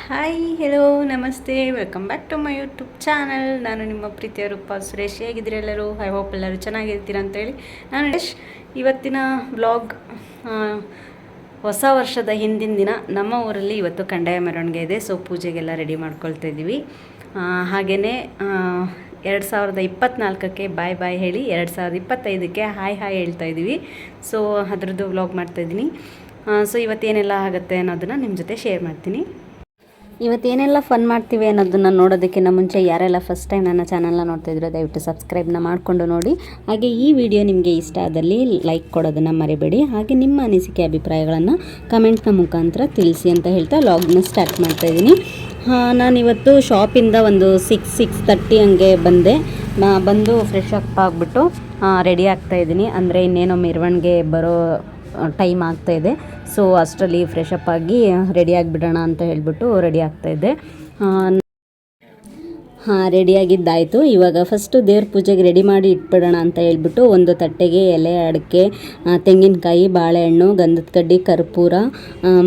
Hi hello ನಮಸ್ತೆ welcome back to my YouTube channel. ನಾನು ನಿಮ್ಮ ಪ್ರೀತಿಯ ರೂಪ ಸುರೇಶ್. ಹೇಗಿದ್ದೀರಿ ಎಲ್ಲರೂ? ಐ ಹೋಪ್ ಎಲ್ಲರೂ ಚೆನ್ನಾಗಿರ್ತೀರ ಅಂತೇಳಿ ನಾನು ಇವತ್ತಿನ ವ್ಲಾಗ್ ಹೊಸ ವರ್ಷದ ಹಿಂದಿನ ದಿನ ನಮ್ಮ ಊರಲ್ಲಿ ಇವತ್ತು ಕಂದಾಯ ಮೆರವಣಿಗೆ ಇದೆ. ಸೊ ಪೂಜೆಗೆಲ್ಲ ರೆಡಿ ಮಾಡ್ಕೊಳ್ತಾ ಇದ್ದೀವಿ. ಹಾಗೆಯೇ 2024ಕ್ಕೆ ಬಾಯ್ ಬಾಯ್ ಹೇಳಿ 2025ಕ್ಕೆ ಹಾಯ್ ಹೇಳ್ತಾ ಇದ್ದೀವಿ. ಸೊ ಅದರದ್ದು ವ್ಲಾಗ್ ಮಾಡ್ತಾಯಿದ್ದೀನಿ. ಸೊ ಇವತ್ತೇನೆಲ್ಲ ಆಗುತ್ತೆ ಅನ್ನೋದನ್ನು ನಿಮ್ಮ ಜೊತೆ ಶೇರ್ ಮಾಡ್ತೀನಿ. ಇವತ್ತೇನೆಲ್ಲ ಫನ್ ಮಾಡ್ತೀವಿ ಅನ್ನೋದನ್ನು ನೋಡೋದಕ್ಕಿಂತ ಮುಂಚೆ ಯಾರೆಲ್ಲ ಫಸ್ಟ್ ಟೈಮ್ ನನ್ನ ಚಾನಲ್ನ ನೋಡ್ತಾ ಇದ್ರು ದಯವಿಟ್ಟು ಸಬ್ಸ್ಕ್ರೈಬ್ನ ಮಾಡಿಕೊಂಡು ನೋಡಿ. ಹಾಗೆ ಈ ವಿಡಿಯೋ ನಿಮಗೆ ಇಷ್ಟ ಆದಲ್ಲಿ ಲೈಕ್ ಕೊಡೋದನ್ನು ಮರಿಬೇಡಿ. ಹಾಗೆ ನಿಮ್ಮ ಅನಿಸಿಕೆ ಅಭಿಪ್ರಾಯಗಳನ್ನು ಕಮೆಂಟ್ನ ಮುಖಾಂತರ ತಿಳಿಸಿ ಅಂತ ಹೇಳ್ತಾ ವ್ಲಾಗ್ನ ಸ್ಟಾರ್ಟ್ ಮಾಡ್ತಾಯಿದ್ದೀನಿ. ನಾನಿವತ್ತು ಶಾಪಿಂದ ಒಂದು 6:30 ಹಂಗೆ ಬಂದು ಫ್ರೆಶ್ ಅಪ್ ಆಗಿಬಿಟ್ಟು ರೆಡಿ ಆಗ್ತಾಯಿದ್ದೀನಿ. ಅಂದರೆ ಇನ್ನೇನೋ ಮೆರವಣಿಗೆ ಬರೋ ಟೈಮ್ ಆಗ್ತಾಯಿದೆ. ಸೊ ಅಷ್ಟರಲ್ಲಿ ಫ್ರೆಶ್ ಅಪ್ ಆಗಿ ರೆಡಿ ಆಗಿಬಿಡೋಣ ಅಂತ ಹೇಳ್ಬಿಟ್ಟು ರೆಡಿ ಆಗ್ತಾಯಿದ್ದೆ. ರೆಡಿಯಾಗಿದ್ದಾಯಿತು. ಇವಾಗ ಫಸ್ಟು ದೇವ್ರ ಪೂಜೆಗೆ ರೆಡಿ ಮಾಡಿ ಇಟ್ಬಿಡೋಣ ಅಂತ ಹೇಳ್ಬಿಟ್ಟು ಒಂದು ತಟ್ಟೆಗೆ ಎಲೆ, ಅಡಿಕೆ, ತೆಂಗಿನಕಾಯಿ, ಬಾಳೆಹಣ್ಣು, ಗಂಧದ ಕಡ್ಡಿ, ಕರ್ಪೂರ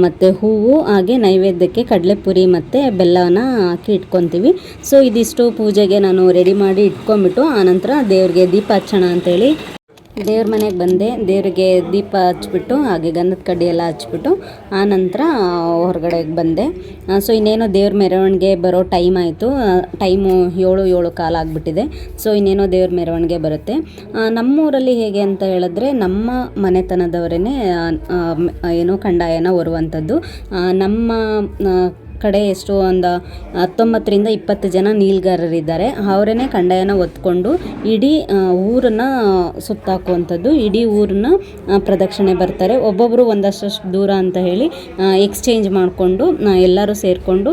ಮತ್ತು ಹೂವು, ಹಾಗೆ ನೈವೇದ್ಯಕ್ಕೆ ಕಡಲೆಪುರಿ ಮತ್ತು ಬೆಲ್ಲನ ಹಾಕಿ ಇಟ್ಕೊತೀವಿ. ಸೊ ಇದಿಷ್ಟು ಪೂಜೆಗೆ ನಾನು ರೆಡಿ ಮಾಡಿ ಇಟ್ಕೊಂಬಿಟ್ಟು ಆನಂತರ ದೇವ್ರಿಗೆ ದೀಪ ಹಚ್ಚೋಣ ಅಂತೇಳಿ ದೇವ್ರ ಮನೆಗೆ ಬಂದೆ. ದೇವರಿಗೆ ದೀಪ ಹಚ್ಬಿಟ್ಟು ಹಾಗೆ ಗಂಧದ ಕಡ್ಡಿ ಎಲ್ಲ ಹಚ್ಬಿಟ್ಟು ಆನಂತರ ಹೊರಗಡೆಗೆ ಬಂದೆ. ಸೊ ಇನ್ನೇನೋ ದೇವ್ರ ಮೆರವಣಿಗೆ ಬರೋ ಟೈಮ್ ಆಯಿತು. ಟೈಮು 7 ಕಾಲ ಆಗಿಬಿಟ್ಟಿದೆ. ಸೊ ಇನ್ನೇನೋ ದೇವ್ರ ಮೆರವಣಿಗೆ ಬರುತ್ತೆ. ನಮ್ಮೂರಲ್ಲಿ ಹೇಗೆ ಅಂತ ಹೇಳಿದ್ರೆ ನಮ್ಮ ಮನೆತನದವರೇ ಏನೋ ಕಂದಾಯನ ಹೊರುವಂಥದ್ದು. ನಮ್ಮ ಕಡೆ ಎಷ್ಟು ಒಂದು 19ರಿಂದ 20 ಜನ ನೀಲ್ಗಾರರಿದ್ದಾರೆ. ಅವರೇ ಕಂದಾಯನ ಹೊತ್ಕೊಂಡು ಇಡೀ ಊರನ್ನು ಸುತ್ತಾಕುವಂಥದ್ದು. ಇಡೀ ಊರನ್ನ ಪ್ರದಕ್ಷಿಣೆ ಬರ್ತಾರೆ. ಒಬ್ಬೊಬ್ಬರು ಒಂದಷ್ಟು ದೂರ ಅಂತ ಹೇಳಿ ಎಕ್ಸ್ಚೇಂಜ್ ಮಾಡಿಕೊಂಡು ಎಲ್ಲರೂ ಸೇರಿಕೊಂಡು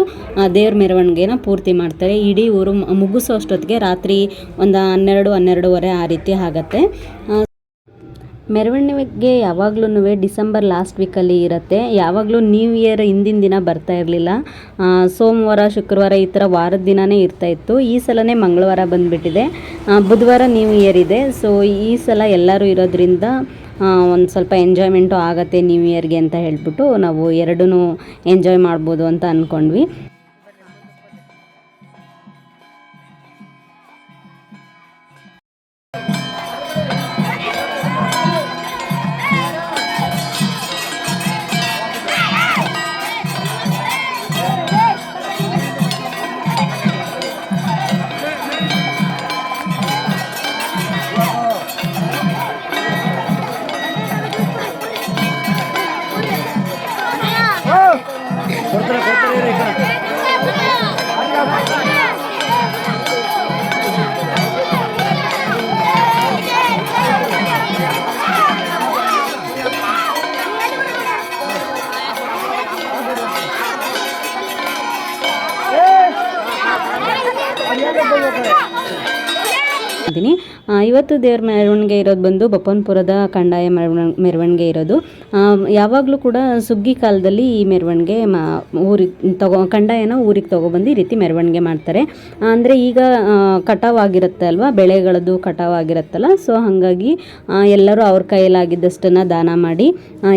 ದೇವ್ರ ಮೆರವಣಿಗೆನ ಪೂರ್ತಿ ಮಾಡ್ತಾರೆ. ಇಡೀ ಊರು ಮುಗಿಸೋ ಅಷ್ಟೊತ್ತಿಗೆ ರಾತ್ರಿ ಒಂದು 12-12:30 ಆ ರೀತಿ ಆಗುತ್ತೆ. ಮೆರವಣಿಗೆ ಯಾವಾಗ್ಲೂ ಡಿಸೆಂಬರ್ ಲಾಸ್ಟ್ ವೀಕಲ್ಲಿ ಇರುತ್ತೆ. ಯಾವಾಗಲೂ ನ್ಯೂ ಇಯರ್ ಹಿಂದಿನ ದಿನ ಬರ್ತಾ ಇರಲಿಲ್ಲ. ಸೋಮವಾರ, ಶುಕ್ರವಾರ ಈ ಥರ ವಾರದ ದಿನವೇ ಇರ್ತಾಯಿತ್ತು. ಈ ಸಲನೇ ಮಂಗಳವಾರ ಬಂದುಬಿಟ್ಟಿದೆ. ಬುಧವಾರ ನ್ಯೂ ಇಯರ್ ಇದೆ. ಸೊ ಈ ಸಲ ಎಲ್ಲರೂ ಇರೋದ್ರಿಂದ ಒಂದು ಸ್ವಲ್ಪ ಎಂಜಾಯ್ಮೆಂಟು ಆಗುತ್ತೆ ನ್ಯೂ ಇಯರ್ಗೆ ಅಂತ ಹೇಳ್ಬಿಟ್ಟು ನಾವು ಎರಡೂ ಎಂಜಾಯ್ ಮಾಡ್ಬೋದು ಅಂತ ಅಂದ್ಕೊಂಡ್ವಿ. ಇವತ್ತು ದೇವ್ರ ಮೆರವಣಿಗೆ ಇರೋದು ಬಂದು ಬಪ್ಪನ್ಪುರದ ಕಂದಾಯ ಮೆರವಣಿಗೆ ಇರೋದು. ಯಾವಾಗಲೂ ಕೂಡ ಸುಗ್ಗಿ ಕಾಲದಲ್ಲಿ ಈ ಮೆರವಣಿಗೆ ಊರಿಗೆ ಕಂದಾಯನ ಊರಿಗೆ ತೊಗೊಬಂದು ಈ ರೀತಿ ಮೆರವಣಿಗೆ ಮಾಡ್ತಾರೆ. ಅಂದರೆ ಈಗ ಕಟಾವ್ ಆಗಿರುತ್ತೆ ಅಲ್ವಾ, ಬೆಳೆಗಳದ್ದು ಕಟಾವ್ ಆಗಿರುತ್ತಲ್ಲ. ಸೊ ಹಾಗಾಗಿ ಎಲ್ಲರೂ ಅವ್ರ ಕೈಯಲ್ಲಾಗಿದ್ದಷ್ಟನ್ನು ದಾನ ಮಾಡಿ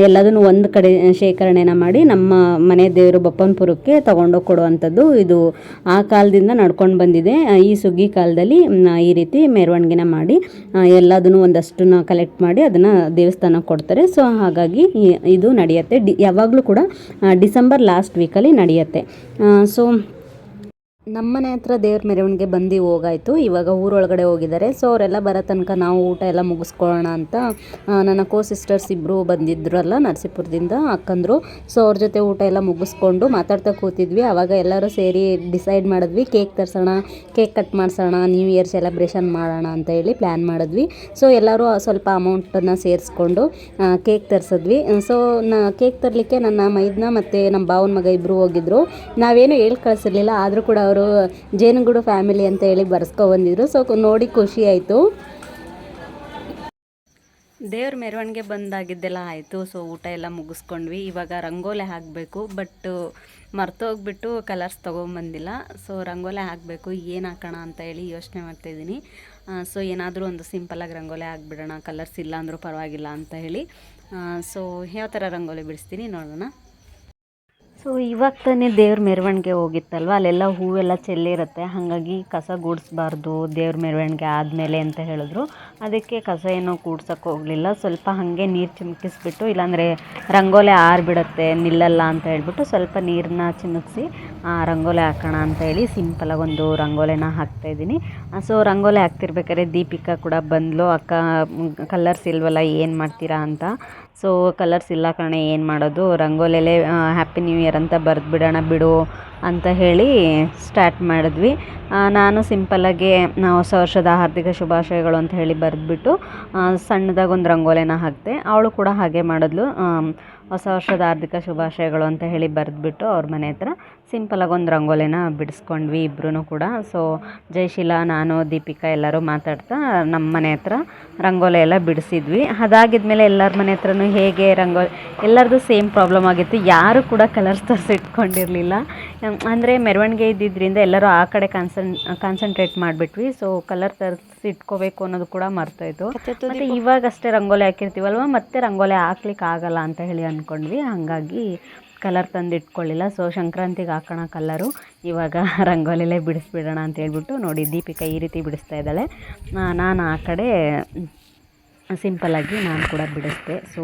ಎಲ್ಲದನ್ನು ಒಂದು ಕಡೆ ಶೇಖರಣೆನ ಮಾಡಿ ನಮ್ಮ ಮನೆ ದೇವರು ಬಪ್ಪನ್ಪುರಕ್ಕೆ ತೊಗೊಂಡೋಗಿ ಕೊಡುವಂಥದ್ದು. ಇದು ಆ ಕಾಲದಿಂದ ನಡ್ಕೊಂಡು ಬಂದಿದೆ. ಈ ಸುಗ್ಗಿ ಕಾಲದಲ್ಲಿ ಈ ರೀತಿ ಮೆರವಣಿಗೆನ ಮಾಡಿ ಎಲ್ಲದನ್ನು ಒಂದಷ್ಟನ್ನ ಕಲೆಕ್ಟ್ ಮಾಡಿ ಅದನ್ನು ದೇವಸ್ಥಾನಕ್ಕೆ ಕೊಡ್ತಾರೆ. ಸೊ ಹಾಗಾಗಿ ಇದು ನಡೆಯುತ್ತೆ. ಯಾವಾಗಲೂ ಕೂಡ ಡಿಸೆಂಬರ್ ಲಾಸ್ಟ್ ವೀಕಲ್ಲಿ ನಡೆಯುತ್ತೆ. ಸೊ ನಮ್ಮನೆ ಹತ್ರ ದೇವ್ರ ಮೆರವಣಿಗೆ ಬಂದು ಹೋಗಾಯಿತು. ಇವಾಗ ಊರೊಳಗಡೆ ಹೋಗಿದ್ದಾರೆ. ಸೊ ಅವರೆಲ್ಲ ಬರೋ ತನಕ ನಾವು ಊಟ ಎಲ್ಲ ಮುಗಿಸ್ಕೊಳ್ಳೋಣ ಅಂತ ನನ್ನ ಸಿಸ್ಟರ್ಸ್ ಇಬ್ಬರು ಬಂದಿದ್ರಲ್ಲ ನರಸೀಪುರದಿಂದ ಅಕ್ಕಂದರು. ಸೊ ಅವ್ರ ಜೊತೆ ಊಟ ಎಲ್ಲ ಮುಗಿಸ್ಕೊಂಡು ಮಾತಾಡ್ತಾ ಕೂತಿದ್ವಿ. ಆವಾಗ ಎಲ್ಲರೂ ಸೇರಿ ಡಿಸೈಡ್ ಮಾಡಿದ್ವಿ ಕೇಕ್ ತರಿಸೋಣ, ಕೇಕ್ ಕಟ್ ಮಾಡಿಸೋಣ, ನ್ಯೂ ಇಯರ್ ಸೆಲೆಬ್ರೇಷನ್ ಮಾಡೋಣ ಅಂತ ಹೇಳಿ ಪ್ಲ್ಯಾನ್ ಮಾಡಿದ್ವಿ. ಸೊ ಎಲ್ಲರೂ ಸ್ವಲ್ಪ ಅಮೌಂಟನ್ನು ಸೇರಿಸ್ಕೊಂಡು ಕೇಕ್ ತರಿಸಿದ್ವಿ. ಸೊ ಕೇಕ್ ತರಲಿಕ್ಕೆ ನನ್ನ ಮೈದ್ನ ಮತ್ತು ನಮ್ಮ ಭಾವನ ಮಗ ಇಬ್ಬರು ಹೋಗಿದ್ರು. ನಾವೇನು ಹೇಳಿ ಕಳಿಸಿರ್ಲಿಲ್ಲ, ಆದರೂ ಕೂಡ ಅವರು ಜೇನುಗೂಡು ಫ್ಯಾಮಿಲಿ ಅಂತ ಹೇಳಿ ಬರ್ಸ್ಕೊಬಂದಿದ್ರು. ಸೊ ನೋಡಿ ಖುಷಿ ಆಯಿತು. ದೇವ್ರ ಮೆರವಣಿಗೆ ಬಂದಾಗಿದ್ದೆಲ್ಲ ಆಯಿತು. ಸೊ ಊಟ ಎಲ್ಲ ಮುಗಿಸ್ಕೊಂಡ್ವಿ. ಇವಾಗ ರಂಗೋಲೆ ಹಾಕಬೇಕು. ಬಟ್ ಮರ್ತೋಗ್ಬಿಟ್ಟು ಕಲರ್ಸ್ ತೊಗೊಂಬಂದಿಲ್ಲ. ಸೊ ರಂಗೋಲೆ ಹಾಕಬೇಕು. ಏನು ಹಾಕೋಣ ಅಂತ ಹೇಳಿ ಯೋಚನೆ ಮಾಡ್ತಾಯಿದ್ದೀನಿ. ಸೊ ಏನಾದರೂ ಒಂದು ಸಿಂಪಲಾಗಿ ರಂಗೋಲೆ ಹಾಕ್ಬಿಡೋಣ, ಕಲರ್ಸ್ ಇಲ್ಲ ಅಂದರೂ ಪರವಾಗಿಲ್ಲ ಅಂತ ಹೇಳಿ. ಸೊ ಯಾವ ಥರ ರಂಗೋಲಿ ಬಿಡಿಸ್ತೀನಿ ನೋಡೋಣ. ಸೊ ಇವಾಗ ತಾನೇ ದೇವ್ರ ಮೆರವಣಿಗೆ ಹೋಗಿತ್ತಲ್ವ, ಅಲ್ಲೆಲ್ಲ ಹೂವೆಲ್ಲ ಚೆಲ್ಲಿರುತ್ತೆ, ಹಾಗಾಗಿ ಕಸ ಗುಡಿಸ್ಬಾರ್ದು ದೇವ್ರ ಮೆರವಣಿಗೆ ಆದಮೇಲೆ ಅಂತ ಹೇಳಿದ್ರು. ಅದಕ್ಕೆ ಕಸ ಏನೋ ಕೂಡ್ಸೋಕ್ಕೆ ಹೋಗಲಿಲ್ಲ. ಸ್ವಲ್ಪ ಹಾಗೆ ನೀರು ಚಿಮುಕಿಸ್ಬಿಟ್ಟು, ಇಲ್ಲಾಂದರೆ ರಂಗೋಲಿ ಆರಿಬಿಡುತ್ತೆ ನಿಲ್ಲಲ್ಲ ಅಂತ ಹೇಳ್ಬಿಟ್ಟು ಸ್ವಲ್ಪ ನೀರನ್ನ ಚಿಮುಕಿಸಿ ರಂಗೋಲಿ ಹಾಕೋಣ ಅಂತ ಹೇಳಿ ಸಿಂಪಲಾಗಿ ಒಂದು ರಂಗೋಲಿನ ಹಾಕ್ತಾಯಿದ್ದೀನಿ. ಸೊ ರಂಗೋಲಿ ಹಾಕ್ತಿರ್ಬೇಕಾದ್ರೆ ದೀಪಿಕಾ ಕೂಡ ಬಂದಳು, ಅಕ್ಕ ಕಲರ್ಸ್ ಇಲ್ವಲ್ಲ ಏನು ಮಾಡ್ತೀರಾ ಅಂತ. ಸೊ ಕಲರ್ಸ್ ಇಲ್ಲ ಕಣೆ, ಏನು ಮಾಡೋದು, ರಂಗೋಲಿಯಲ್ಲೇ ಹ್ಯಾಪಿ ನ್ಯೂ ಇಯರ್ ಅಂತ ಬರೆದ್ಬಿಡೋಣ ಬಿಡು ಅಂತ ಹೇಳಿ ಸ್ಟಾರ್ಟ್ ಮಾಡಿದ್ವಿ. ನಾನು ಸಿಂಪಲ್ಲಾಗಿ ಹೊಸ ವರ್ಷದ ಹಾರ್ದಿಕ ಶುಭಾಶಯಗಳು ಅಂತ ಹೇಳಿ ಬರೆದ್ಬಿಟ್ಟು ಸಣ್ಣದಾಗಿ ಒಂದು ರಂಗೋಲಿನ ಹಾಕಿದೆ. ಅವಳು ಕೂಡ ಹಾಗೆ ಮಾಡಿದ್ಲು, ಹೊಸ ವರ್ಷದ ಹಾರ್ದಿಕ ಶುಭಾಶಯಗಳು ಅಂತ ಹೇಳಿ ಬರೆದ್ಬಿಟ್ಟು ಅವ್ರ ಮನೆ ಹತ್ರ ಸಿಂಪಲಾಗಿ ಒಂದು ರಂಗೋಲಿನ ಬಿಡಿಸ್ಕೊಂಡ್ವಿ ಇಬ್ಬರೂ ಕೂಡ. ಸೊ ಜಯಶೀಲಾ, ನಾನು, ದೀಪಿಕಾ ಎಲ್ಲರೂ ಮಾತಾಡ್ತಾ ನಮ್ಮ ಮನೆ ಹತ್ರ ರಂಗೋಲಿ ಎಲ್ಲ ಬಿಡಿಸಿದ್ವಿ. ಅದಾಗಿದ್ಮೇಲೆ ಎಲ್ಲರ ಮನೆ ಹತ್ರನೂ ಹೇಗೆ ರಂಗೋಲಿ ಎಲ್ಲರದು ಸೇಮ್ ಪ್ರಾಬ್ಲಮ್ ಆಗಿತ್ತು, ಯಾರು ಕೂಡ ಕಲರ್ಸ್ ತರಿಸಿಟ್ಕೊಂಡಿರಲಿಲ್ಲ. ಅಂದರೆ ಮೆರವಣಿಗೆ ಇದ್ದಿದ್ದರಿಂದ ಎಲ್ಲರೂ ಆ ಕಡೆ ಕಾನ್ಸಂಟ್ರೇಟ್ ಮಾಡಿಬಿಟ್ವಿ. ಸೊ ಕಲರ್ ತರಿಸಿಟ್ಕೋಬೇಕು ಅನ್ನೋದು ಕೂಡ ಮರ್ತೋಯ್ತು. ಮತ್ತು ಇವಾಗಷ್ಟೇ ರಂಗೋಲಿ ಹಾಕಿರ್ತೀವಲ್ವ, ಮತ್ತೆ ರಂಗೋಲಿ ಹಾಕ್ಲಿಕ್ಕೆ ಆಗಲ್ಲ ಅಂತ ಹೇಳಿ ಅಂದ್ಕೊಂಡ್ವಿ, ಹಾಗಾಗಿ ಕಲರ್ ತಂದು ಇಟ್ಕೊಳ್ಳಿಲ್ಲ. ಸೊ ಸಂಕ್ರಾಂತಿಗೆ ಹಾಕೋಣ ಕಲ್ಲರು, ಇವಾಗ ರಂಗೋಲಿಲೇ ಬಿಡಿಸ್ಬಿಡೋಣ ಅಂತ ಹೇಳ್ಬಿಟ್ಟು ನೋಡಿ ದೀಪಿಕಾ ಈ ರೀತಿ ಬಿಡಿಸ್ತಾ ಇದ್ದಾಳೆ, ನಾನು ಆ ಕಡೆ ಸಿಂಪಲ್ಲಾಗಿ ನಾನು ಕೂಡ ಬಿಡಿಸ್ದೆ. ಸೊ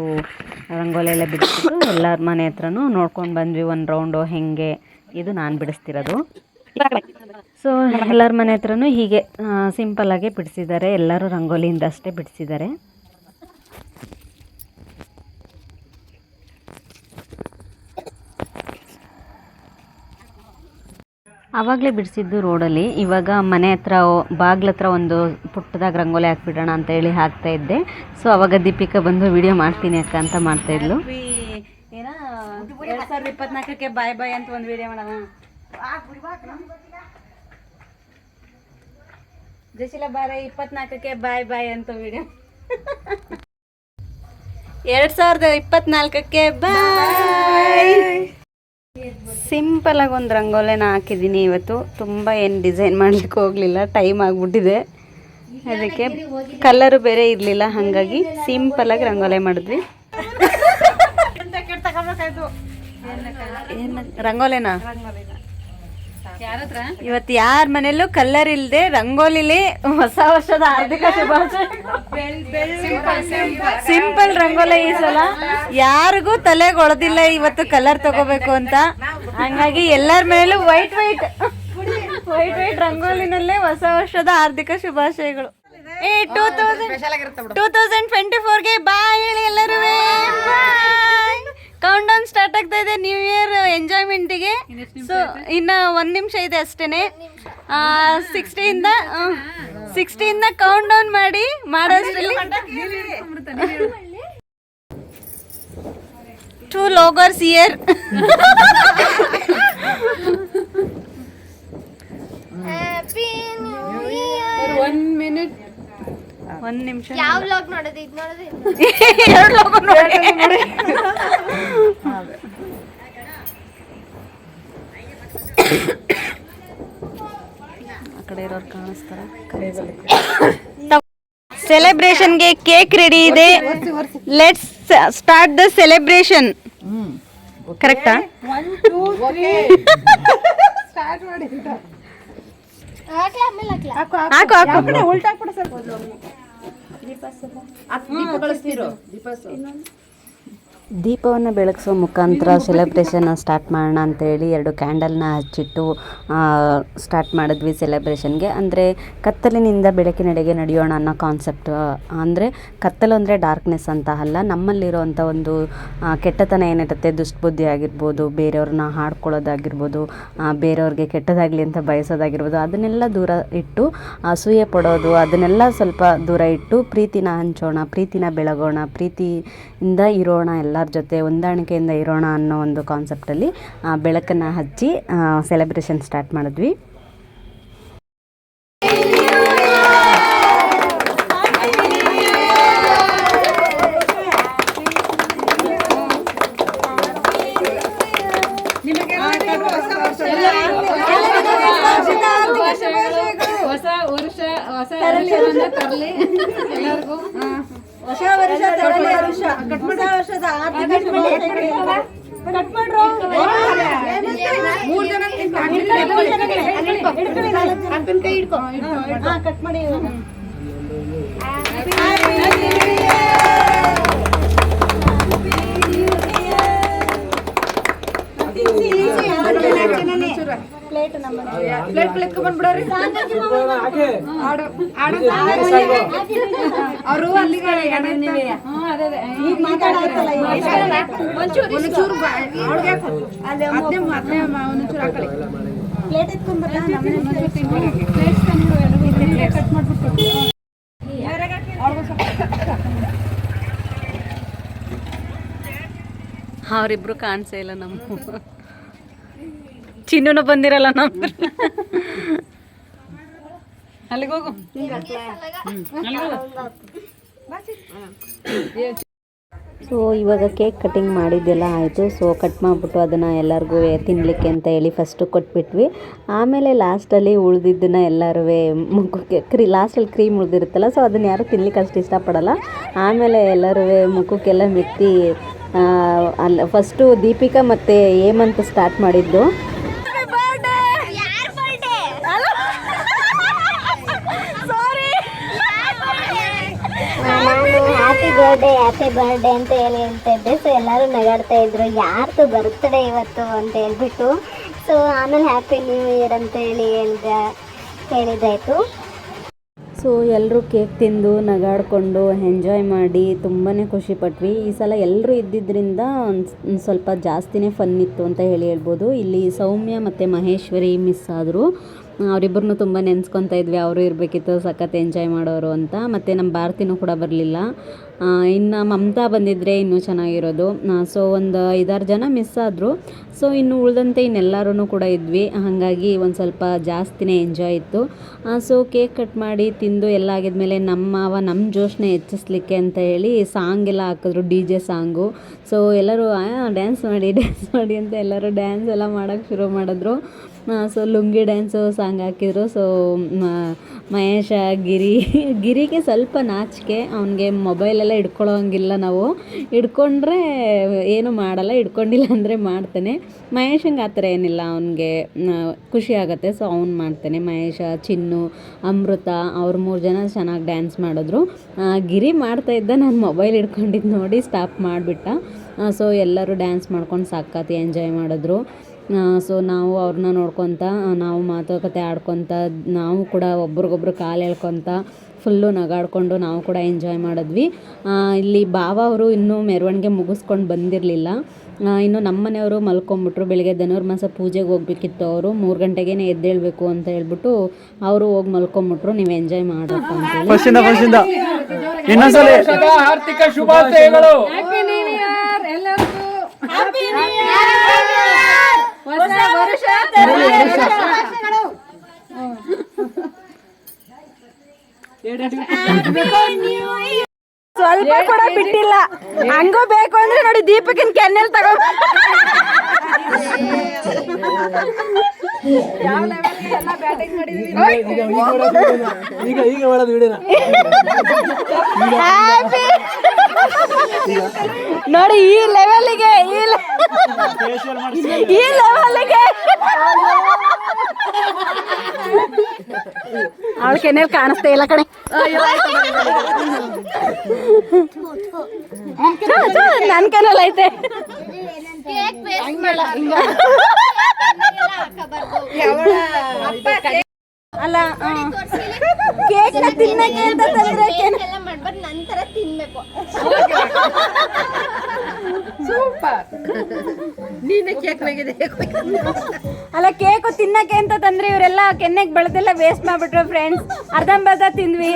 ರಂಗೋಲಿ ಎಲ್ಲ ಬಿಡಿಸ್ಬಿಟ್ಟು ಎಲ್ಲರ ಮನೆ ಹತ್ರನೂ ನೋಡ್ಕೊಂಡು ಬಂದ್ವಿ ಒಂದು ರೌಂಡು ಹೆಂಗೆ. ಇದು ನಾನು ಬಿಡಿಸ್ತಿರೋದು. ಸೊ ಎಲ್ಲರ ಮನೆ ಹತ್ರನೂ ಹೀಗೆ ಸಿಂಪಲ್ಲಾಗೆ ಬಿಡಿಸಿದ್ದಾರೆ, ಎಲ್ಲರೂ ರಂಗೋಲಿಯಿಂದ ಅಷ್ಟೇ ಬಿಡಿಸಿದ್ದಾರೆ. ಆವಾಗಲೇ ಬಿಡಿಸಿದ್ದು ರೋಡಲ್ಲಿ, ಇವಾಗ ಮನೆ ಹತ್ರ ಬಾಗ್ಲ ಹತ್ರ ಒಂದು ಪುಟ್ಟದಾಗಿ ರಂಗೋಲಿ ಹಾಕ್ಬಿಡೋಣ ಅಂತ ಹೇಳಿ ಹಾಕ್ತಾ ಇದ್ದೆ. ಸೊ ಅವಾಗ ದೀಪಿಕಾ ಬಂದು ವಿಡಿಯೋ ಮಾಡ್ತೀನಿ ಅಕ್ಕ ಅಂತ ಮಾಡ್ತಾಯಿದ್ಲು. ಏನ 2024ಕ್ಕೆ ಬಾಯ್ ಬಾಯ್ ಅಂತ ಒಂದು ವಿಡಿಯೋ ಮಾಡೋಣ. ಜಯಶೀಲಾ ಬಾರೆ 24ಕ್ಕೆ ಬಾಯ್ ಬಾಯ್ ಅಂತ ವಿಡಿಯೋ. 2024ಕ್ಕೆ ಬಾಯ್. ಸಿಂಪಲಾಗಿ ಒಂದು ರಂಗೋಲಿನ ಹಾಕಿದ್ದೀನಿ ಇವತ್ತು. ತುಂಬ ಏನು ಡಿಸೈನ್ ಮಾಡಲಿಕ್ಕೆ ಹೋಗಲಿಲ್ಲ, ಟೈಮ್ ಆಗಿಬಿಟ್ಟಿದೆ. ಅದಕ್ಕೆ ಕಲರು ಬೇರೆ ಇರಲಿಲ್ಲ, ಹಾಗಾಗಿ ಸಿಂಪಲಾಗಿ ರಂಗೋಲಿ ಮಾಡಿದ್ವಿ. ರಂಗೋಲಿನ ಇವತ್ತು ಯಾರ ಮನೆಯಲ್ಲೂ ಕಲರ್ ಇಲ್ಲದೆ ರಂಗೋಲಿಲಿ ಹೊಸ ವರ್ಷದ ಹಾರ್ದಿಕ ಶುಭಾಶಯ. ಸಿಂಪಲ್ ರಂಗೋಲಿ ಈ ಸಲ ಯಾರಿಗೂ ತಲೆಗೆ ಹೊಳೆದಿಲ್ಲ ಇವತ್ತು ಕಲರ್ ತಗೋಬೇಕು ಅಂತ, ಹಂಗಾಗಿ ಎಲ್ಲರ ಮೇಲೂ ವೈಟ್ ರಂಗೋಲಿನಲ್ಲೇ ಹೊಸ ವರ್ಷದ ಹಾರ್ದಿಕ ಶುಭಾಶಯಗಳು. 2024ಗೆ ಬಾಯ್ ಹೇಳಿ ಎಲ್ಲರೂ. ಕೌಂಟ್ ಡೌನ್ ಸ್ಟಾರ್ಟ್ ಆಗ್ತಾ ಇದೆ ನ್ಯೂ ಇಯರ್ ಎಂಜಾಯ್ಮೆಂಟಿಗೆ. ಸೊ ಇನ್ನು 1 ನಿಮಿಷ ಇದೆ ಅಷ್ಟೇ. 60 ಕೌಂಟ್ ಡೌನ್ ಮಾಡೋದ್ರಲ್ಲಿ 2 ಲೋಗರ್ಸ್ ಇಯರ್. ಒಂದು ನಿಮಿಷ. ಯಾವ ವ್ಲಾಗ್ ನೋಡೋದು? ಇದು ನೋಡೋದು, 2 ಲೋಗೋ ನೋಡಿ. ಆ ಕಡೆ ಇರೋರು ಕಾಣಿಸ್ತಾರ. ಸೆಲೆಬ್ರೇಷನ್ಗೆ ಕೇಕ್ ರೆಡಿ ಇದೆ. Let's start the celebration. ಕರೆಕ್ಟಾ? 1 2 3 ಸ್ಟಾರ್ಟ್ ಮಾಡಿ. ದೀಪವನ್ನು ಬೆಳಗಿಸೋ ಮುಖಾಂತರ ಸೆಲೆಬ್ರೇಷನ್ ಸ್ಟಾರ್ಟ್ ಮಾಡೋಣ ಅಂತೇಳಿ 2 ಕ್ಯಾಂಡಲ್ನ ಹಚ್ಚಿಟ್ಟು ಸ್ಟಾರ್ಟ್ ಮಾಡಿದ್ವಿ ಸೆಲೆಬ್ರೇಷನ್ಗೆ. ಅಂದರೆ ಕತ್ತಲಿನಿಂದ ಬೆಳಕಿನೆಡೆಗೆ ನಡೆಯೋಣ ಅನ್ನೋ ಕಾನ್ಸೆಪ್ಟ್. ಅಂದರೆ ಕತ್ತಲು ಅಂದರೆ ಡಾರ್ಕ್ನೆಸ್ ಅಂತ ಅಲ್ಲ, ನಮ್ಮಲ್ಲಿರೋವಂಥ ಒಂದು ಕೆಟ್ಟತನ ಏನಿರುತ್ತೆ, ದುಷ್ಟಬುದ್ಧಿ ಆಗಿರ್ಬೋದು, ಬೇರೆಯವ್ರನ್ನ ಹಾಡ್ಕೊಳ್ಳೋದಾಗಿರ್ಬೋದು, ಬೇರೆಯವ್ರಿಗೆ ಕೆಟ್ಟದಾಗಲಿ ಅಂತ ಬಯಸೋದಾಗಿರ್ಬೋದು, ಅದನ್ನೆಲ್ಲ ದೂರ ಇಟ್ಟು, ಅಸೂಯೆ ಪಡೋದು ಅದನ್ನೆಲ್ಲ ಸ್ವಲ್ಪ ದೂರ ಇಟ್ಟು ಪ್ರೀತಿನ ಹಂಚೋಣ, ಪ್ರೀತಿನ ಬೆಳಗೋಣ, ಪ್ರೀತಿಯಿಂದ ಇರೋಣ, ಎಲ್ಲರ ಜೊತೆ ಹೊಂದಾಣಿಕೆಯಿಂದ ಇರೋಣ ಅನ್ನೋ ಒಂದು ಕಾನ್ಸೆಪ್ಟಲ್ಲಿ ಬೆಳಕನ್ನು ಹಚ್ಚಿ ಸೆಲೆಬ್ರೇಷನ್ ಸ್ಟಾರ್ಟ್ ಮಾಡಿದ್ವಿ. ಹೊಸ ವರ್ಷ ಹೊಸ ತರಲಿ ಎಲ್ಲರಿಗೂ ಹೊಸ ವರ್ಷ ತರಲಿ. ಹೊಸ ವರ್ಷದ ಆರ್ಥಿಕ ಮೂರ್ ಜನ ಕಟ್ ಮಾಡಿ ಪ್ಲೇಟ್ ಬಂದ್ಬಿಡ್ರಿ ಅವರು ಅಲ್ಲಿಗೆ ಒಂಚೂರು ಹಾಕಲಿ ಪ್ಲೇಟ್ ಎತ್ಕೊಂಡ್ಬರ್ಲ ಕಟ್ ಮಾಡ್ಬಿಟ್ಟು ಅವರಿಬ್ರು ಕಾಣಿಸೇ ಇಲ್ಲ ನಮ್ಮ ಚಿನ್ನೂನು ಬಂದಿರಲ್ಲ ನಮ್ಮ ಅಲ್ಲಿಗೆ ಹೋಗು ಸೊ ಇವಾಗ ಕೇಕ್ ಕಟಿಂಗ್ ಮಾಡಿದ್ದೆಲ್ಲ ಆಯಿತು. ಸೊ ಕಟ್ ಮಾಡಿಬಿಟ್ಟು ಅದನ್ನು ಎಲ್ಲರಿಗೂ ತಿನ್ನಲಿಕ್ಕೆ ಅಂತ ಹೇಳಿ ಫಸ್ಟು ಕೊಟ್ಬಿಟ್ವಿ. ಆಮೇಲೆ ಲಾಸ್ಟಲ್ಲಿ ಉಳಿದಿದ್ದನ್ನು ಎಲ್ಲರೂ ಮುಖಕ್ಕೆ ಲಾಸ್ಟಲ್ಲಿ ಕ್ರೀಮ್ ಉಳಿದಿರುತ್ತಲ್ಲ, ಸೊ ಅದನ್ನು ಯಾರು ತಿನ್ಲಿಕ್ಕೆ ಅಷ್ಟು ಇಷ್ಟಪಡಲ್ಲ. ಆಮೇಲೆ ಎಲ್ಲರೂ ಮುಖಕ್ಕೆಲ್ಲ ಮೆತ್ತಿ ಅಲ್ಲ ಫಸ್ಟು ದೀಪಿಕಾ ಮತ್ತು ಹೇಮಂತ್ ಸ್ಟಾರ್ಟ್ ಮಾಡಿದ್ದು. ಹ್ಯಾಪಿ ಬರ್ಡೇ ಅಂತ ಹೇಳಿ ಹೇಳ್ತಾ ಇದ್ದೆ. ಸೊ ಎಲ್ಲರೂ ನಗಾಡ್ತಾ ಇದ್ರು, ಯಾರ್ದು ಬರ್ತ್ಡೇ ಇವತ್ತು ಅಂತ ಹೇಳ್ಬಿಟ್ಟು. ಸೊ ಆಮೇಲೆ ಹ್ಯಾಪಿ ನ್ಯೂ ಇಯರ್ ಅಂತ ಹೇಳಿ ಹೇಳಿದಾಯಿತು. ಸೊ ಎಲ್ಲರೂ ಕೇಕ್ ತಿಂದು ನಗಾಡಿಕೊಂಡು ಎಂಜಾಯ್ ಮಾಡಿ ತುಂಬಾ ಖುಷಿಪಟ್ವಿ. ಈ ಸಲ ಎಲ್ಲರೂ ಇದ್ದಿದ್ದರಿಂದ ಒಂದು ಸ್ವಲ್ಪ ಜಾಸ್ತಿನೇ ಫನ್ ಇತ್ತು ಅಂತ ಹೇಳ್ಬೋದು. ಇಲ್ಲಿ ಸೌಮ್ಯ ಮತ್ತು ಮಹೇಶ್ವರಿ ಮಿಸ್ ಆದರು. ಅವರಿಬ್ಬರನ್ನೂ ತುಂಬ ನೆನೆಸ್ಕೊತಾ ಇದ್ವಿ, ಅವರು ಇರಬೇಕಿತ್ತು ಸಖತ್ ಎಂಜಾಯ್ ಮಾಡೋರು ಅಂತ. ಮತ್ತು ನಮ್ಮ ಭಾರತಿನೂ ಕೂಡ ಬರಲಿಲ್ಲ. ಇನ್ನು ಮಮತಾ ಬಂದಿದ್ದರೆ ಇನ್ನೂ ಚೆನ್ನಾಗಿರೋದು. ಸೊ ಒಂದು 5-6 ಜನ ಮಿಸ್ ಆದರು. ಸೊ ಇನ್ನು ಉಳಿದಂತೆ ಇನ್ನೆಲ್ಲರೂ ಕೂಡ ಇದ್ವಿ, ಹಾಗಾಗಿ ಒಂದು ಸ್ವಲ್ಪ ಜಾಸ್ತಿನೇ ಎಂಜಾಯ್ ಇತ್ತು. ಸೊ ಕೇಕ್ ಕಟ್ ಮಾಡಿ ತಿಂದು ಎಲ್ಲ ಆಗಿದ್ಮೇಲೆ ನಮ್ಮ ಜೋಶನ್ನ ಹೆಚ್ಚಿಸ್ಲಿಕ್ಕೆ ಅಂತ ಹೇಳಿ ಸಾಂಗ್ ಎಲ್ಲ ಹಾಕಿದ್ರು, DJ ಸಾಂಗು. ಸೊ ಎಲ್ಲರೂ ಡ್ಯಾನ್ಸ್ ಮಾಡಿ ಅಂತ ಎಲ್ಲರೂ ಡ್ಯಾನ್ಸ್ ಎಲ್ಲ ಮಾಡೋಕ್ಕೆ ಶುರು ಮಾಡಿದ್ರು. ಸೊ ಲುಂಗಿ ಡ್ಯಾನ್ಸು ಸಾಂಗ್ ಹಾಕಿದ್ರು. ಸೊ ಮಹೇಶ ಗಿರಿಗೆ ಸ್ವಲ್ಪ ನಾಚಿಕೆ, ಅವನಿಗೆ ಮೊಬೈಲೆಲ್ಲ ಹಿಡ್ಕೊಳ್ಳೋ ಹಂಗಿಲ್ಲ. ನಾವು ಹಿಡ್ಕೊಂಡ್ರೆ ಏನು ಮಾಡಲ್ಲ, ಹಿಡ್ಕೊಂಡಿಲ್ಲ ಅಂದರೆ ಮಾಡ್ತಾನೆ. ಮಹೇಶಂಗೆ ಆ ಥರ ಏನಿಲ್ಲ, ಅವನಿಗೆ ಖುಷಿ ಆಗುತ್ತೆ, ಸೊ ಅವ್ನು ಮಾಡ್ತಾನೆ. ಮಹೇಶ, ಚಿನ್ನು, ಅಮೃತ ಅವ್ರು 3 ಜನ ಚೆನ್ನಾಗಿ ಡ್ಯಾನ್ಸ್ ಮಾಡಿದ್ರು. ಗಿರಿ ಮಾಡ್ತಾಯಿದ್ದ, ನಾನು ಮೊಬೈಲ್ ಹಿಡ್ಕೊಂಡಿದ್ದು ನೋಡಿ ಸ್ಟಾಪ್ ಮಾಡಿಬಿಟ್ಟ. ಸೊ ಎಲ್ಲರೂ ಡ್ಯಾನ್ಸ್ ಮಾಡ್ಕೊಂಡು ಸಖತ್ ಎಂಜಾಯ್ ಮಾಡಿದ್ರು. ಸೊ ನಾವು ಅವ್ರನ್ನ ನೋಡ್ಕೊತ, ನಾವು ಮಾತುಕತೆ ಆಡ್ಕೊತ, ನಾವು ಕೂಡ ಒಬ್ರಿಗೊಬ್ರು ಕಾಲು ಎಳ್ಕೊತ ಫುಲ್ಲು ನಗಾಡಿಕೊಂಡು ನಾವು ಕೂಡ ಎಂಜಾಯ್ ಮಾಡಿದ್ವಿ. ಇಲ್ಲಿ ಭಾವ ಅವರು ಇನ್ನೂ ಮೆರವಣಿಗೆ ಮುಗಿಸ್ಕೊಂಡು ಬಂದಿರಲಿಲ್ಲ. ಇನ್ನು ನಮ್ಮ ಮನೆಯವರು ಮಲ್ಕೊಂಬಿಟ್ರು. ಬೆಳಗ್ಗೆ ಧನುರ್ಮಾಸ ಪೂಜೆಗೆ ಹೋಗ್ಬೇಕಿತ್ತು. ಅವರು 3 ಗಂಟೆಗೇ ಎದ್ದೇಳಬೇಕು ಅಂತ ಹೇಳ್ಬಿಟ್ಟು ಅವರು ಹೋಗಿ ಮಲ್ಕೊಂಬಿಟ್ರು. ನೀವು ಎಂಜಾಯ್ ಮಾಡಪ್ಪ ಅಂತ ಇನ್ನೊಂದ್ಸಲ ಆರ್ಥಿಕ ಶುಭಾಶಯಗಳು. ಸ್ವಲ್ಪ ಕೂಡ ಬಿಟ್ಟಿಲ್ಲ, ಹಂಗೂ ಬೇಕು ಅಂದ್ರೆ ನೋಡಿ ದೀಪಕಿನ ಕೆನ್ನೆಲ್ ತಗೋ. ಈಗ ಮಾಡೋದು ವಿಡಿಯೋನ ನೋಡಿ ಈ ಲೆವೆಲ್ಗೆ ಅವಳ ಕೆನ್ನೆಲ್ ಕಾಣಿಸ್ತಾ ಇಲ್ಲ ಕಣೆ. ನನ್ ಕೆನ್ನೆಲ್ ಐತೆ. ಅಲ್ಲ ಕೇಕ್ ತಿನ್ನಕ್ಕೆ ಅಂತ ತಂದ್ರೆ ನಂತರ ತಿನ್ಬೇಕು. ಸೂಪರ್, ನೀನೆ ಕೇಕ್ ಅಲ್ಲ ಕೇಕು ತಿನ್ನಕ್ಕೆ ಅಂತ ತಂದ್ರೆ ಇವರೆಲ್ಲ ಕೆನ್ನೆಗೆ ಬೆಳೆದೆಲ್ಲ ವೇಸ್ಟ್ ಮಾಡ್ಬಿಟ್ರು ಫ್ರೆಂಡ್ಸ್. ಅರ್ಧಂಬರ್ಧ ತಿಂದ್ವಿ.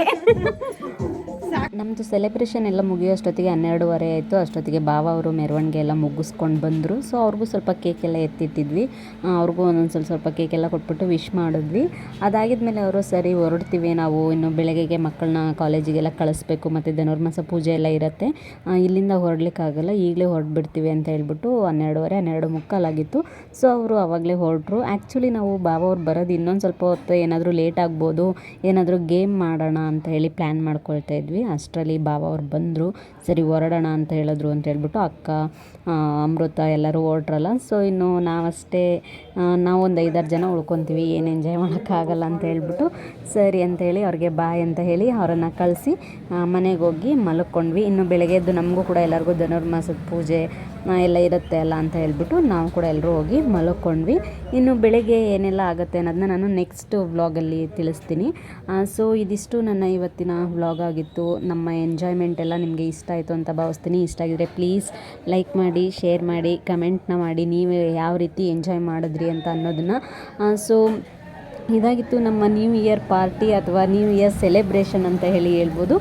ನಮ್ಮದು ಸೆಲೆಬ್ರೇಷನ್ ಎಲ್ಲ ಮುಗಿಯೋಷ್ಟೊತ್ತಿಗೆ 12:30 ಆಯಿತು. ಅಷ್ಟೊತ್ತಿಗೆ ಭಾವ ಅವರು ಮೆರವಣಿಗೆ ಎಲ್ಲ ಮುಗಿಸ್ಕೊಂಡು ಬಂದರು. ಸೊ ಅವ್ರಿಗೂ ಸ್ವಲ್ಪ ಕೇಕೆಲ್ಲ ಎತ್ತಿಟ್ಟಿದ್ವಿ. ಅವ್ರಿಗೂ ಒಂದೊಂದು ಸ್ವಲ್ಪ ಕೇಕೆಲ್ಲ ಕೊಟ್ಬಿಟ್ಟು ವಿಶ್ ಮಾಡಿದ್ವಿ. ಅದಾಗಿದ್ಮೇಲೆ ಅವರು ಸರಿ ಹೊರಡ್ತೀವಿ ನಾವು, ಇನ್ನು ಬೆಳಗ್ಗೆಗೆ ಮಕ್ಕಳನ್ನ ಕಾಲೇಜಿಗೆಲ್ಲ ಕಳಿಸ್ಬೇಕು, ಮತ್ತು ಧನುರ್ಮಾಸ ಪೂಜೆ ಎಲ್ಲ ಇರುತ್ತೆ, ಇಲ್ಲಿಂದ ಹೊರಡ್ಲಿಕ್ಕಾಗಲ್ಲ, ಈಗಲೇ ಹೊರಡ್ಬಿಡ್ತೀವಿ ಅಂತ ಹೇಳ್ಬಿಟ್ಟು 12:30 12:45 ಆಗಿತ್ತು. ಸೊ ಅವರು ಆವಾಗಲೇ ಹೊರಟ್ರು. ಆ್ಯಕ್ಚುಲಿ ನಾವು ಭಾವ ಅವ್ರು ಬರೋದು ಇನ್ನೊಂದು ಸ್ವಲ್ಪ ಹೊತ್ತು ಏನಾದರೂ ಲೇಟ್ ಆಗ್ಬೋದು, ಏನಾದರೂ ಗೇಮ್ ಮಾಡೋಣ ಅಂತ ಹೇಳಿ ಪ್ಲ್ಯಾನ್ ಮಾಡ್ಕೊಳ್ತಾ ಇದ್ವಿ. ಇದ್ವಿ. ಅಷ್ಟರಲ್ಲಿ ಭಾವ ಅವ್ರು ಬಂದರು. ಸರಿ ಹೊರಡೋಣ ಅಂತ ಹೇಳಿದ್ರು ಅಂತ ಹೇಳ್ಬಿಟ್ಟು ಅಕ್ಕ, ಅಮೃತ ಎಲ್ಲರೂ ಹೊರಟ್ರಲ್ಲ. ಸೊ ಇನ್ನು ನಾವಷ್ಟೇ, ನಾವೊಂದು 5-6 ಜನ ಉಳ್ಕೊತೀವಿ, ಏನು ಎಂಜಾಯ್ ಮಾಡೋಕ್ಕಾಗಲ್ಲ ಅಂತ ಹೇಳ್ಬಿಟ್ಟು ಸರಿ ಅಂತೇಳಿ ಅವ್ರಿಗೆ ಬಾಯ್ ಅಂತ ಹೇಳಿ ಅವರನ್ನು ಕಳಿಸಿ ಮನೆಗೆ ಹೋಗಿ ಮಲ್ಕೊಂಡ್ವಿ. ಇನ್ನು ಬೆಳಗ್ಗೆ ಎದ್ದು ನಮಗೂ ಕೂಡ ಎಲ್ಲರಿಗೂ ಧನುರ್ಮಾಸದ ಪೂಜೆ ಎಲ್ಲ ಇರುತ್ತೆ ಅಲ್ಲ ಅಂತ ಹೇಳ್ಬಿಟ್ಟು ನಾವು ಕೂಡ ಎಲ್ಲರೂ ಹೋಗಿ ಮಲ್ಕೊಂಡ್ವಿ. ಇನ್ನು ಬೆಳಗ್ಗೆ ಏನೆಲ್ಲ ಆಗುತ್ತೆ ಅನ್ನೋದನ್ನ ನಾನು ನೆಕ್ಸ್ಟ್ ವ್ಲಾಗಲ್ಲಿ ತಿಳಿಸ್ತೀನಿ. ಸೊ ಇದಿಷ್ಟು ನನ್ನ ಇವತ್ತಿನ ವ್ಲಾಗ್ ಆಗಿತ್ತು. ನಮ್ಮ ಎಂಜಾಯ್ಮೆಂಟ್ ಎಲ್ಲ ನಿಮಗೆ ಇಷ್ಟ ಆಯಿತು ಅಂತ ಭಾವಿಸ್ತೀನಿ. ಇಷ್ಟ ಆಗಿದ್ರೆ ಪ್ಲೀಸ್ ಲೈಕ್ ಮಾಡಿ, ಶೇರ್ ಮಾಡಿ, ಕಮೆಂಟ್ನ ಮಾಡಿ, ನೀವು ಯಾವ ರೀತಿ ಎಂಜಾಯ್ ಮಾಡಿದ್ರಿ ಅಂತ ಅನ್ನೋದನ್ನು. ಸೊ ಇದಾಗಿತ್ತು ನಮ್ಮ ನ್ಯೂ ಇಯರ್ ಪಾರ್ಟಿ ಅಥವಾ ನ್ಯೂ ಇಯರ್ ಸೆಲೆಬ್ರೇಷನ್ ಅಂತ ಹೇಳ್ಬೋದು.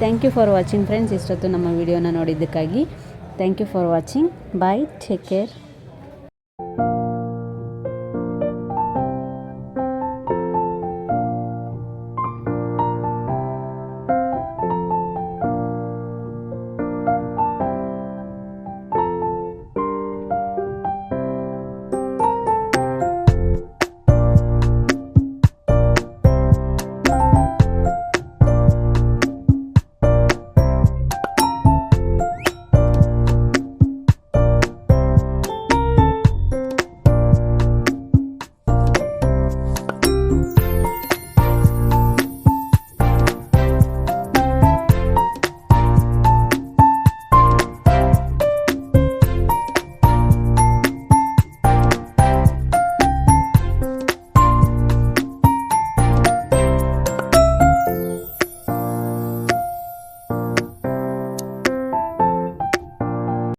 Thank you for watching friends. ಇಷ್ಟೊತ್ತು ನಮ್ಮ ವಿಡಿಯೋನ ನೋಡಿದ್ದಕ್ಕಾಗಿ thank you for watching. Bye, take care.